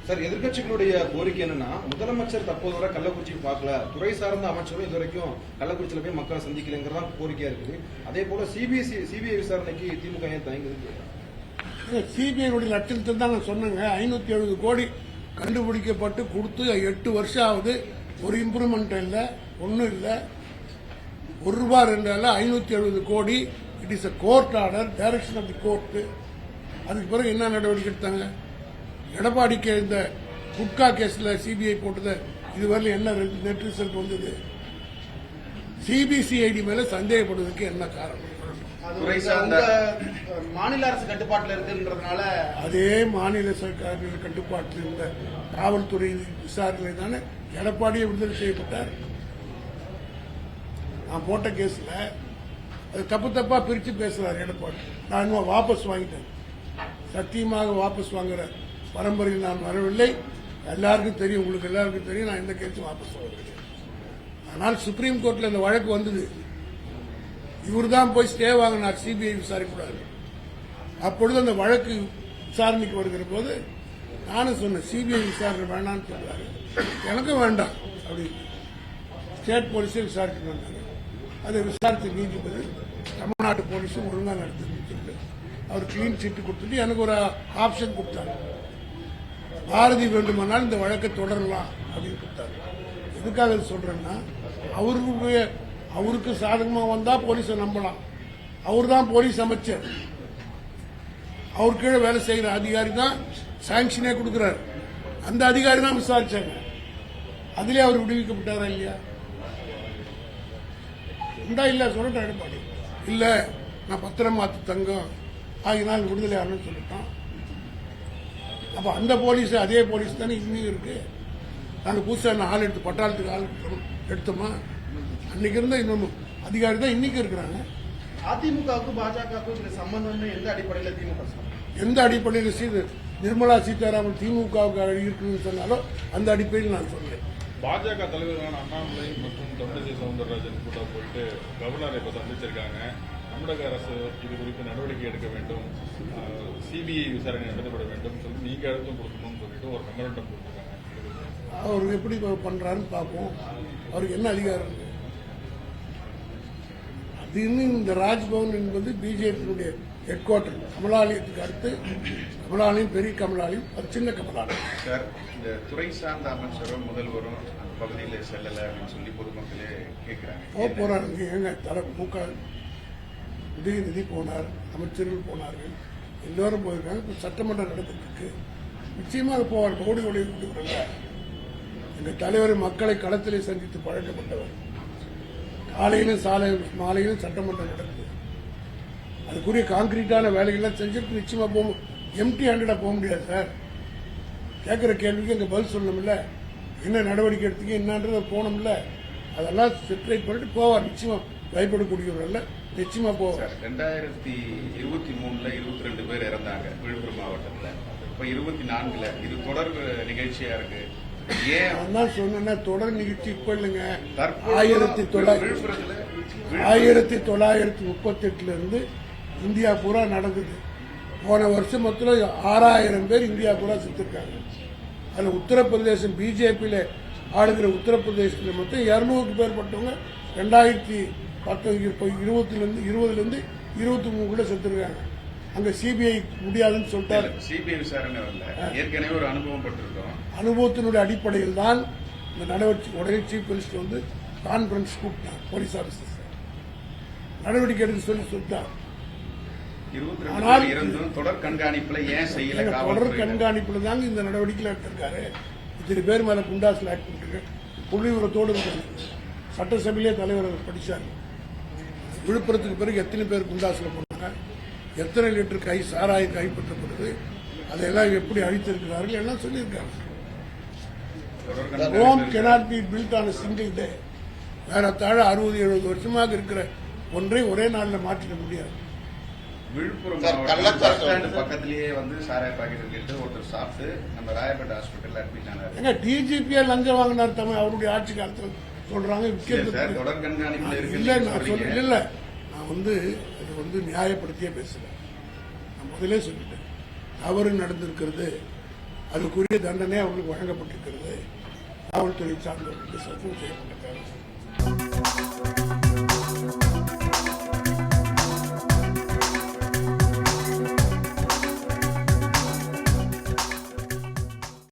Sir, எதிர்கட்சிகளுடைய கோரிக்கை என்னன்னா, முதலமைச்சர் தற்போது வரை கள்ளக்குறிச்சிக்கு பார்க்கல, துறை சார்ந்த அமைச்சரும் இது வரைக்கும் கள்ளக்குறிச்சியில போய் மக்களை சந்திக்கலங்கிறதா கோரிக்கையா இருக்குது. அதே போல சிபிஐ விசாரணைக்கு திமுக ஏன் தயங்குது? சிபிஐ லட்சத்தில் தான் நான் சொன்னேங்க. 570 கோடி கண்டுபிடிக்கப்பட்டு கொடுத்து 8 வருஷம் ஆகுது. ஒரு இம்ப்ரூவ்மெண்ட் இல்லை, ஒன்றும் இல்லை. ₹1 என்றால 570 கோடி. It is a court order, direction of the court. அதுக்கு பிறகு என்ன நடவடிக்கை எடுத்தாங்க? எடப்பாடிக்கு இந்த குட்கா கேஸ்ல சிபிஐ போட்டது இதுவரை என்ன நெட் ரிசல்ட் வந்தது? சிபிசிஐடி மேல சந்தேகப்படுவதற்கு என்ன காரணம்? மாநில அரசு கட்டுப்பாட்டில் இருக்குன்றதுனால அதே மாநில சர்க்கார் கட்டுப்பாட்டில் இருந்த காவல்துறை விசாரணை தானே எடப்பாடியை விடுதலை செய்யப்பட்டார். நான் போட்ட கேஸ்ல அது தப்பா பிரிச்சு பேசுறாரு எடப்பாடி. நான் இன்னும் வாபஸ் வாங்கிட்டேன். சத்தியமாக வாபஸ் வாங்குற பரம்பரையில் நான் வரவில்லை. எல்லாருக்கும் தெரியும், உங்களுக்கு எல்லாருக்கும் தெரியும், நான் எந்த கேஸும் வாபஸ் வாங்கவில்லை. ஆனால் சுப்ரீம் கோர்ட்ல இந்த வழக்கு வந்தது. இவர் தான் போய் ஸ்டே வாங்கினார், சிபிஐ விசாரிக்கூடாது. அப்பொழுது அந்த வழக்கு விசாரணைக்கு வருகிற போது நானும் சொன்னேன், சிபிஐ விசாரணை வேண்டாம்னு சொல்றாரு. எனக்கும் வேண்டாம் அப்படின்னு ஸ்டேட் போலீஸே விசாரிக்க வந்தாங்க. அதை விசாரித்த நீதிபதி தமிழ்நாட்டு போலீஸும் ஒழுங்காக நடத்துன்னு சொல்லிட்டு அவர் கிளீன் சீட்டு கொடுத்துட்டு எனக்கு ஒரு ஆப்ஷன் கொடுத்தாரு. பாரதி வேண்டுமானால் இந்த வழக்கை தொடரலாம் அப்படின்னு கொடுத்தாரு. எதுக்காக சொல்றேன்னா, அவருக்கு சாதகமா வந்தா போலீஸை நம்பலாம். அவர் தான் போலீஸ் அமைச்சர். அவர் கீழே வேலை செய்கிற அதிகாரி தான் சாங்ஷனே கொடுக்கிறார். அந்த அதிகாரி தான் விசாரிச்சாங்க. அதிலே அவர் விடுவிக்கப்பட்டாரா இல்லையா? இல்ல சொல்லிட்டு எடப்பாடி இல்ல, நான் பத்திரம் மாத்து தங்கம் ஆகினால் விடுதலை ஆகணும்னு சொல்லிட்டான். அப்ப அந்த போலீஸ் அதே போலீஸ் தானே இன்னும் இருக்கு. நாங்க புதுசா ஆள் எடுத்து பட்டாளத்துக்கு ஆள் எடுத்தோமா? அன்னைக்கு இருந்த இன்னொன்று அதிகாரி தான் இன்னைக்கு இருக்கிறாங்க. அதிமுகவுக்கும் பாஜகவுக்கும் சம்பந்தம் எந்த அடிப்படையில் திமுக எந்த அடிப்படையில் நிர்மலா சீதாராமன் திமுகவுக்கு இருக்குன்னு சொன்னாலும் அந்த அடிப்படையில் நான் சொல்றேன். பாஜக தலைவரான அண்ணாமலை மற்றும் தமிழிசை சவுந்தரராஜன் கூட போயிட்டு கவர்னரை இப்ப சந்திச்சிருக்காங்க. தமிழக அரசு இது குறித்து நடவடிக்கை எடுக்க வேண்டும், சிபிஐ விசாரணை நடத்தப்பட வேண்டும் சொல்லி நீங்க அழுத்தம் கொடுக்கணும்னு சொல்லிட்டு ஒரு மெமரண்டம் கொடுத்துருக்காங்க. அவர் எப்படி பண்றாருன்னு பார்ப்போம். அவருக்கு என்ன அதிகாரம் இருக்கு? அது இன்னும் இந்த ராஜ்பவன் என்பது பிஜேபியினுடைய ஹெட் குவார்டர். கமலாலயத்துக்கு அடுத்து கமலாலயம், பெரிய கமலாலயம், அது சின்ன கமலாலயம். சார், இந்த துறை சார்ந்த அமைச்சரும் முதல்வரும் அந்த பகுதியில் செல்லல அப்படின்னு சொல்லி பொதுமக்களே கேட்கிறாங்க. போறாங்க. எங்க முக உதயநிதி போனார், அமைச்சர்கள் போனார்கள், எல்லோரும் போயிருக்காங்க. இப்ப சட்டமன்றம் நடந்துட்டு இருக்கு. நிச்சயமாக போவார். ஓடி விட்டுக்கிறல. எங்க தலைவர் மக்களை களத்திலே சந்தித்து பழக்கப்பட்டவர். காலையிலும் மாலையிலும் சட்டமன்றம் நடக்குது. அதுக்குரிய கான்கிரீட்டான வேலைகள்லாம் செஞ்சுட்டு நிச்சயமா போகும். எம்டி ஹேண்டடா போக முடியாது சார். கேட்கிற கேள்விக்கு எங்க பதில் சொல்லணும்ல, என்ன நடவடிக்கை எடுத்தீங்க என்னன்றத போனோம்ல, அதெல்லாம் செட்டரேட் பண்ணிட்டு போவார். நிச்சயமா பயப்படக்கூடியவர்கள் நிச்சயமா போவார். 2023 22 பேர் இறந்தாங்க விழுப்புரம் மாவட்டத்தில். இப்ப 24 இது தொடர் நிகழ்ச்சியா இருக்கு. ஏன் சொன்னா தொடர் நிகழ்ச்சி இப்ப இல்லைங்க. 1938 இருந்து இந்தியா பூரா நடந்தது. போன வருஷம் மொத்தம் 6000 பேர் இந்தியா பூரா செத்துருக்காங்க. அதுல உத்தரப்பிரதேசம் பிஜேபியில ஆளுகிற உத்தரப்பிரதேசத்தில் மொத்தம் 200க்கு பேர்பட்டவங்க 2020 23 செத்துருக்காங்க. அங்க சிபிஐ முடியாதுன்னு சொல்லிட்டாரு. சிபிஐ விசாரணை ஏற்கனவே ஒரு அனுபவம் பட்டிருக்கோம். அனுபவத்தினுடைய அடிப்படையில் தான் இந்த நடவடிக்கை. உடனே சீஃப் மினிஸ்டர் வந்து கான்பரன்ஸ் கூப்பிட்டார். போலீஸ் ஆபீசர் நடவடிக்கை எடுக்க சொல்லிட்டார். ஆனால் தொடர் கண்காணிப்புல ஏன் செய்யல? தொடர் கண்காணிப்புல தாங்க இந்த நடவடிக்கையில் எடுத்திருக்காரு. இத்தனை பேர் மேல குண்டாஸ்ல ஆக்ட் பண்ணிருக்காரு. புள்ளிவிவரத்தோடு இருக்காரு. சட்டசபையிலே தலைவர் படிச்சார். விழுப்புரத்துக்கு பிறகு எத்தனை பேர் குண்டாஸ்ல போனாங்க, எத்தனை லிட்டர் சாராயம் கைப்பற்றப்படுது, அதையெல்லாம் எப்படி அழித்திருக்கிறார்கள் எல்லாம் சொல்லியிருக்காங்க. Rome cannot be built on single day. வேற தாழ 60-70 வருஷமாக இருக்கிற ஒன்றை ஒரே நாளில் மாற்றிட முடியாது. விழுப்புரம் பக்கத்திலேயே வந்து சாராய பாக்கெட் கேட்டு ஒருத்தர் சாப்பிட்டு நம்ம ராயப்பேட்டை ஹாஸ்பிட்டல் அட்மிட் ஆனார். எங்க டிஜிபியா லஞ்சம் வாங்கினார் தமிழ் அவருடைய ஆட்சி காலத்தில் சொல்றாங்க. தொடர் கண்காணிப்பு இல்ல, நான் சொல்றேன் இல்ல, நான் அது நியாயப்படுத்தியே பேசுறேன். நான் முதலே சொல்லிட்டேன், தவறு நடந்திருக்கிறது. அதுக்குரிய தண்டனை அவர்களுக்கு வழங்கப்பட்டிருக்கிறது. காவல்துறை சார்ந்தவர்களுக்கு சஸ்பெண்ட் செய்யப்பட்டிருக்காங்க.